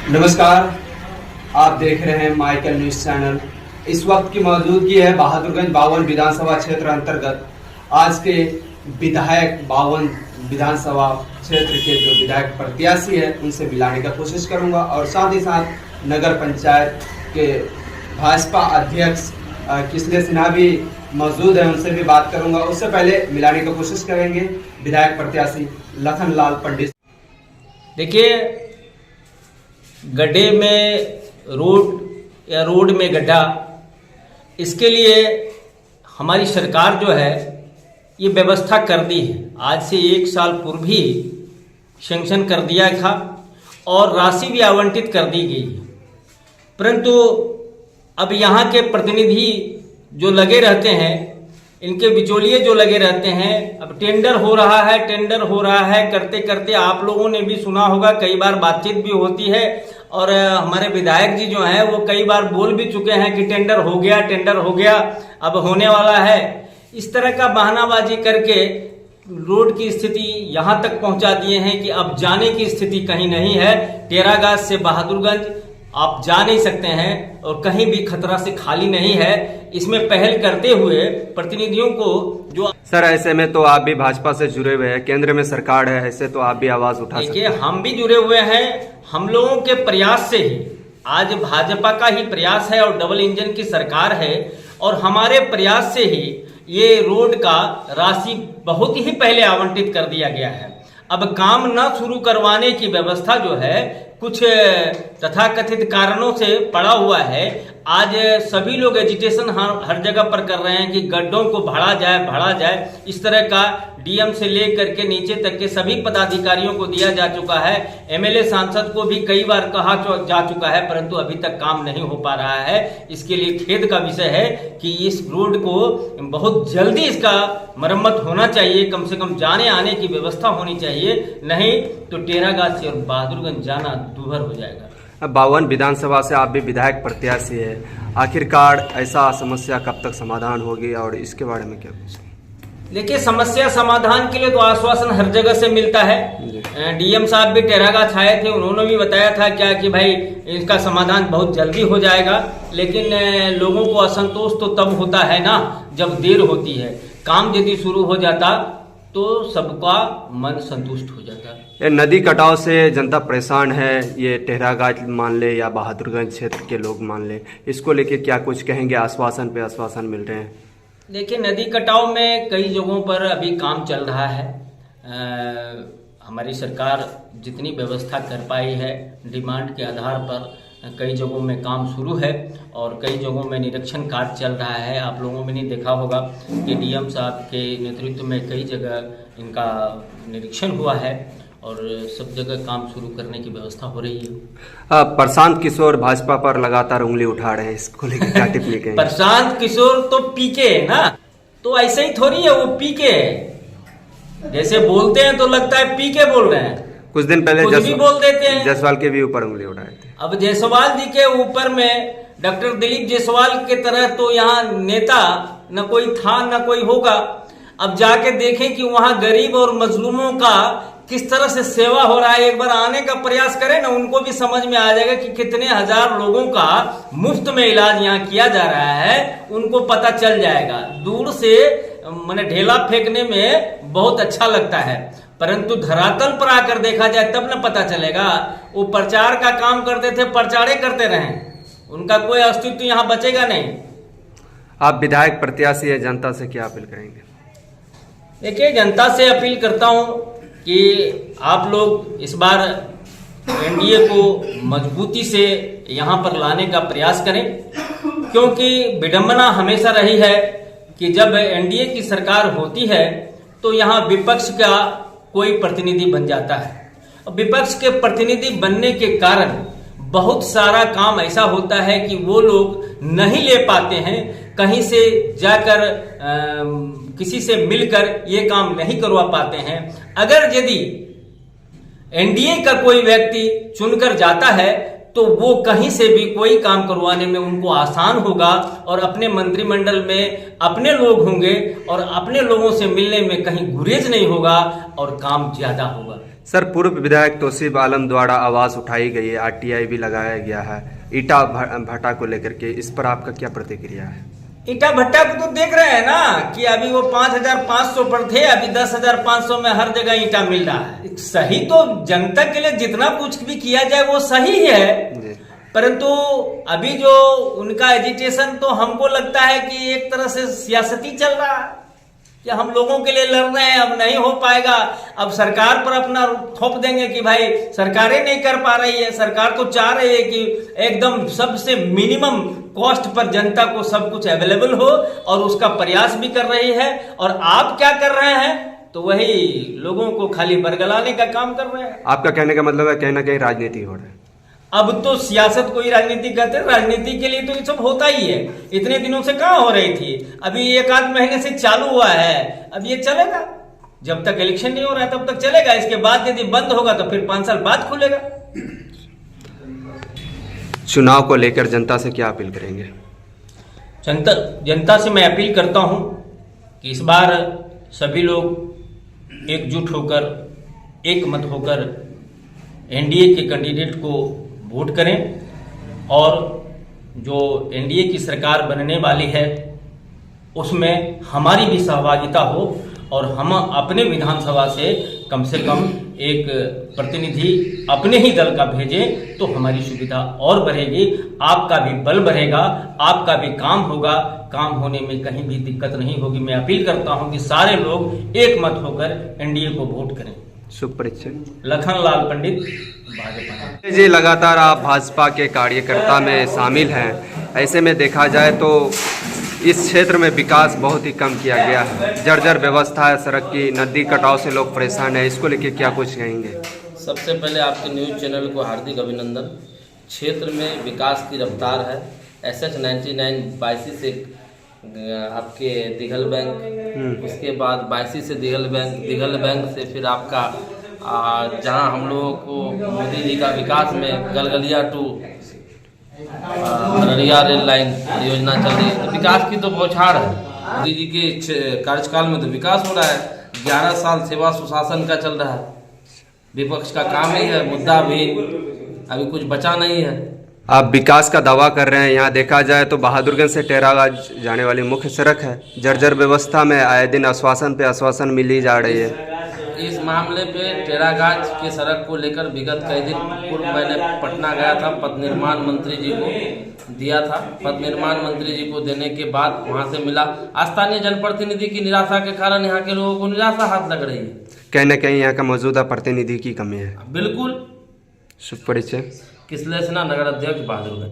नमस्कार, आप देख रहे हैं माइकल न्यूज चैनल। इस वक्त की मौजूदगी है बहादुरगंज 52 विधानसभा क्षेत्र अंतर्गत। आज के विधायक 52 विधानसभा क्षेत्र के जो विधायक प्रत्याशी है उनसे मिलाने का कोशिश करूंगा और साथ ही साथ नगर पंचायत के भाजपा अध्यक्ष किशने सिन्हा भी मौजूद है, उनसे भी बात करूंगा। उससे पहले मिलाने की कोशिश करेंगे विधायक प्रत्याशी लखनलाल पंडित। देखिए, गड्ढे में रोड या रोड में गड्ढा, इसके लिए हमारी सरकार जो है ये व्यवस्था कर दी है। आज से 1 साल पूर्व ही सैंक्शन कर दिया था और राशि भी आवंटित कर दी गई है। परंतु अब यहाँ के प्रतिनिधि जो लगे रहते हैं, इनके बिचौलिए जो लगे रहते हैं, अब टेंडर हो रहा है करते करते आप लोगों ने भी सुना होगा, कई बार बातचीत भी होती है और हमारे विधायक जी जो हैं वो कई बार बोल भी चुके हैं कि टेंडर हो गया, अब होने वाला है। इस तरह का बहानाबाजी करके रोड की स्थिति यहाँ तक पहुँचा दिए हैं कि अब जाने की स्थिति कहीं नहीं है। टेरागाज से बहादुरगंज आप जा नहीं सकते हैं और कहीं भी खतरा से खाली नहीं है। इसमें पहल करते हुए प्रतिनिधियों को जो सर, ऐसे में तो आप भी भाजपा से जुड़े हुए हैं, केंद्र में सरकार है, ऐसे तो आप भी आवाज उठा सकते हैं। देखिए, हम भी जुड़े हुए हैं। हम लोगों के प्रयास से ही आज भाजपा का ही प्रयास है और डबल इंजन की सरकार है और हमारे प्रयास से ही ये रोड का राशि बहुत ही पहले आवंटित कर दिया गया है। अब काम न शुरू करवाने की व्यवस्था जो है कुछ तथाकथित कारणों से पड़ा हुआ है। आज सभी लोग एजिटेशन हर जगह पर कर रहे हैं कि गड्ढों को भरा जाए। इस तरह का डीएम से लेकर के नीचे तक के सभी पदाधिकारियों को दिया जा चुका है। एमएलए सांसद को भी कई बार कहा जा चुका है, परंतु अभी तक काम नहीं हो पा रहा है। इसके लिए खेद का विषय है कि इस रोड को बहुत जल्दी इसका मरम्मत होना चाहिए, कम से कम जाने आने की व्यवस्था होनी चाहिए, नहीं तो टेरागाज से और बहादुरगंज जाना दूभर हो जाएगा। 52 विधानसभा से आप भी विधायक प्रत्याशी है, आखिरकार ऐसा समस्या कब तक समाधान होगी और इसके बारे में क्या कुछ? देखिए, समस्या समाधान के लिए तो आश्वासन हर जगह से मिलता है। डीएम साहब भी टेरागाज आए थे, उन्होंने भी बताया था क्या कि भाई इसका समाधान बहुत जल्दी हो जाएगा, लेकिन लोगों को असंतोष तो तब होता है ना जब देर होती है। काम यदि शुरू हो जाता तो सबका मन संतुष्ट हो जाता। ये नदी कटाव से जनता परेशान है, ये टेरागाज मान ले या बहादुरगंज क्षेत्र के लोग मान ले, इसको लेके क्या कुछ कहेंगे? आश्वासन पे आश्वासन मिल रहे हैं। देखिए, नदी कटाव में कई जगहों पर अभी काम चल रहा है। हमारी सरकार जितनी व्यवस्था कर पाई है, डिमांड के आधार पर कई जगहों में काम शुरू है और कई जगहों में निरीक्षण कार्य चल रहा है। आप लोगों में नहीं देखा होगा कि डीएम साहब के नेतृत्व में कई जगह इनका निरीक्षण हुआ है और सब जगह काम शुरू करने की व्यवस्था हो रही है। प्रशांत किशोर भाजपा पर लगातार उंगली उठा रहे हैं, इसको लेकर क्या टिप्पणी कहेंगे? प्रशांत किशोर तो पीके है ना, तो ऐसे ही थोड़ी है, वो पीके है। जैसे बोलते हैं तो लगता है पीके बोल रहे हैं, कुछ दिन पहले भी बोल देते हैं। जायसवाल के भी ऊपर उंगली उठाए थे। अब जायसवाल जी के ऊपर में डॉक्टर दिलीप जायसवाल के तरह तो यहाँ नेता न कोई था न कोई होगा। अब जाके देखें कि वहां गरीब और मजलूमों का किस तरह से सेवा हो रहा है। एक बार आने का प्रयास करें ना, उनको भी समझ में आ जाएगा कि कितने हजार लोगों का मुफ्त में इलाज यहाँ किया जा रहा है, उनको पता चल जाएगा। दूर से मैंने ढेला फेंकने में बहुत अच्छा लगता है, परंतु धरातल पर आकर देखा जाए तब न पता चलेगा। वो प्रचार का काम करते थे, प्रचारे करते रहे, उनका कोई अस्तित्व यहाँ बचेगा नहीं। आप विधायक प्रत्याशी है, जनता से क्या अपील करेंगे? देखिए, जनता से अपील करता हूँ कि आप लोग इस बार एनडीए को मजबूती से यहाँ पर लाने का प्रयास करें, क्योंकि विडंबना हमेशा रही है कि जब एनडीए की सरकार होती है तो यहाँ विपक्ष का कोई प्रतिनिधि बन जाता है। विपक्ष के प्रतिनिधि बनने के कारण बहुत सारा काम ऐसा होता है कि वो लोग नहीं ले पाते हैं, कहीं से जाकर किसी से मिलकर ये काम नहीं करवा पाते हैं। अगर यदि एनडीए का कोई व्यक्ति चुनकर जाता है तो वो कहीं से भी कोई काम करवाने में उनको आसान होगा और अपने मंत्रिमंडल में अपने लोग होंगे और अपने लोगों से मिलने में कहीं गुरेज नहीं होगा और काम ज्यादा होगा। सर, पूर्व विधायक तौसीफ आलम द्वारा आवाज़ उठाई गई है, आरटीआई भी लगाया गया है ईटा भट्टा को लेकर के, इस पर आपका क्या प्रतिक्रिया है? ईटा भट्टा को तो देख रहे हैं ना कि अभी वो 5,500 पर थे, अभी 10,500 में हर जगह ईटा मिल रहा है। सही तो जनता के लिए जितना कुछ भी किया जाए वो सही है, परंतु अभी जो उनका एजिटेशन तो हमको लगता है कि एक तरह से सियासती चल रहा है कि हम लोगों के लिए लड़ रहे हैं, अब नहीं हो पाएगा, अब सरकार पर अपना थोप देंगे कि भाई सरकारें नहीं कर पा रही है। सरकार तो चाह रही है कि एकदम सबसे मिनिमम कॉस्ट पर जनता को सब कुछ अवेलेबल हो और उसका प्रयास भी कर रही है। और आप क्या कर रहे हैं? तो वही लोगों को खाली बरगलाने का काम कर रहे हैं। आपका कहने का मतलब है कहीं ना कहीं राजनीति हो रहा है। अब तो सियासत को ही राजनीति कहते हैं, राजनीति के लिए तो ये सब होता ही है। इतने दिनों से कहाँ हो रही थी, अभी 1 आध महीने से चालू हुआ है, अब ये चलेगा जब तक इलेक्शन नहीं हो रहा है तब तक चलेगा। इसके बाद यदि बंद होगा तो फिर 5 साल बाद खुलेगा। चुनाव को लेकर जनता से क्या अपील करेंगे? जनता से मैं अपील करता हूं कि इस बार सभी लोग एकजुट होकर, एक मत होकर एनडीए के कैंडिडेट को वोट करें और जो एनडीए की सरकार बनने वाली है उसमें हमारी भी सहभागिता हो और हम अपने विधानसभा से कम एक प्रतिनिधि अपने ही दल का भेजें तो हमारी सुविधा और बढ़ेगी, आपका भी बल बढ़ेगा, आपका भी काम होगा, काम होने में कहीं भी दिक्कत नहीं होगी। मैं अपील करता हूं कि सारे लोग एक मत होकर एनडीए को वोट करें। शुभ परिचय। लखनलाल पंडित, भाजपा। जी, लगातार आप भाजपा के कार्यकर्ता में शामिल हैं, ऐसे में देखा जाए तो इस क्षेत्र में विकास बहुत ही कम किया गया है, जर्जर व्यवस्था है सड़क की, नदी कटाव से लोग परेशान हैं, इसको लेके क्या कुछ कहेंगे? सबसे पहले आपके न्यूज़ चैनल को हार्दिक अभिनंदन। क्षेत्र में विकास की रफ्तार है। SH 99 बायसी से आपके दिघल बैंक, उसके बाद बायसी से दिघल बैंक से फिर आपका जहां हम लोगों को मोदी जी का विकास में Galgalia to Araria rail line परियोजना चल रही है, तो विकास की तो बौछार है। मोदी जी के कार्यकाल में तो विकास हो रहा है। 11 साल सेवा सुशासन का चल रहा है। विपक्ष का काम ही है, मुद्दा भी अभी कुछ बचा नहीं है। आप विकास का दावा कर रहे हैं, यहाँ देखा जाए तो बहादुरगंज से टेरागाज जाने वाली मुख्य सड़क है, जर्जर व्यवस्था में आए दिन आश्वासन पे आश्वासन मिली जा रही है। इस मामले पे टेरागाज के सड़क को लेकर विगत कई दिन पूर्व मैंने पटना गया था, पथ निर्माण मंत्री जी को दिया था। पथ निर्माण मंत्री जी को देने के बाद वहां से मिला, स्थानीय जनप्रतिनिधि की निराशा के कारण यहाँ के लोगों को निराशा हाथ लग रही है। कहीं न कहीं यहाँ का मौजूदा प्रतिनिधि की कमी है। बिल्कुल। शुभ परिचय। किसले सेना नगर अध्यक्ष बहादुरगंज।